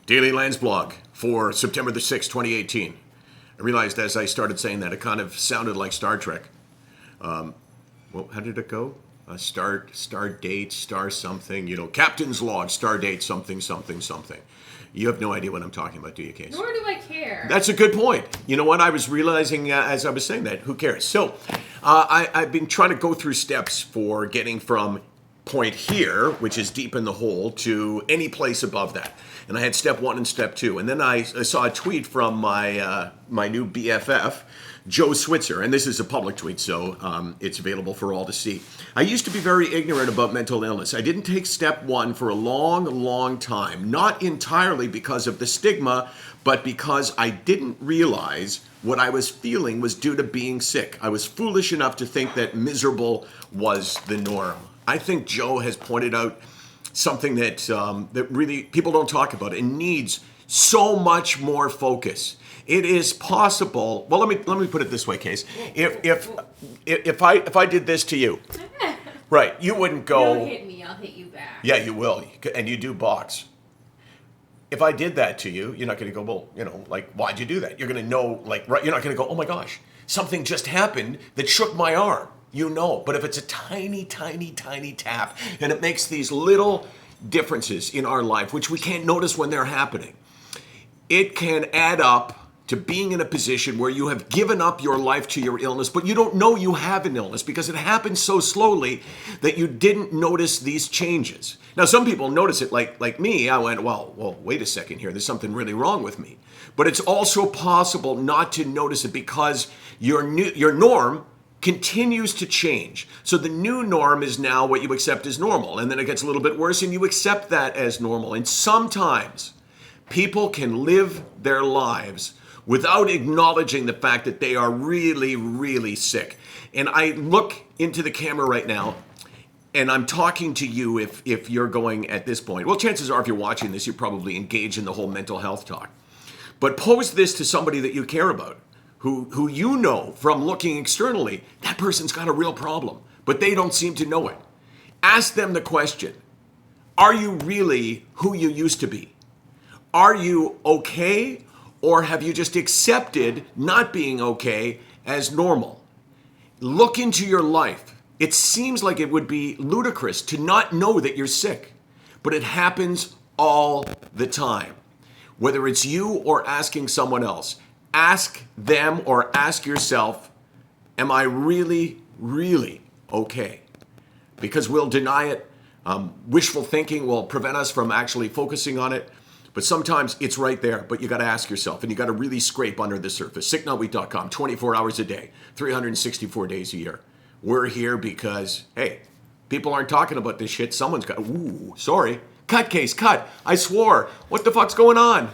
Daily Landsblog for September the 6th, 2018. I realized as I started saying that, it kind of sounded like Star Trek. Well, how did it go? Star date, star something, captain's log, star date, something, something, something. You have no idea what I'm talking about, do you, Case? Nor do I care. That's a good point. You know what? I was realizing as I was saying that, who cares? So I've been trying to go through steps for getting from point here, which is deep in the hole, to any place above that. And I had step 1 and step 2. And then I saw a tweet from my new BFF, Joe Switzer, and this is a public tweet, so it's available for all to see. I used to be very ignorant about mental illness. I didn't take step 1 for a long, long time, not entirely because of the stigma, but because I didn't realize what I was feeling was due to being sick. I was foolish enough to think that miserable was the norm. I think Joe has pointed out something that that really people don't talk about. It needs so much more focus. It is possible. Well, let me put it this way, Case. If I did this to you, right, you wouldn't go. Don't hit me. I'll hit you back. Yeah, you will, and you do box. If I did that to you, you're not going to go, well, like, why'd you do that? You're going to know, like, right? You're not going to go, oh my gosh, something just happened that shook my arm. But if it's a tiny, tiny, tiny tap, and it makes these little differences in our life, which we can't notice when they're happening, it can add up to being in a position where you have given up your life to your illness, but you don't know you have an illness because it happens so slowly that you didn't notice these changes. Now, some people notice it like me. I went, well, wait a second here. There's something really wrong with me. But it's also possible not to notice it because your norm continues to change. So the new norm is now what you accept as normal. And then it gets a little bit worse and you accept that as normal. And sometimes people can live their lives without acknowledging the fact that they are really, really sick. And I look into the camera right now and I'm talking to you if you're going at this point. Well, chances are if you're watching this, you're probably engaged in the whole mental health talk. But pose this to somebody that you care about. Who you know from looking externally, that person's got a real problem, but they don't seem to know it. Ask them the question, are you really who you used to be? Are you okay, or have you just accepted not being okay as normal? Look into your life. It seems like it would be ludicrous to not know that you're sick, but it happens all the time. Whether it's you or asking someone else, ask them or ask yourself, am I really, really okay? Because we'll deny it. Wishful thinking will prevent us from actually focusing on it. But sometimes it's right there, but you got to ask yourself, and you got to really scrape under the surface. SickNotWeak.com, 24 hours a day, 364 days a year. We're here because, hey, people aren't talking about this shit. Someone's got, sorry. Cut, Case, cut. I swore. What the fuck's going on?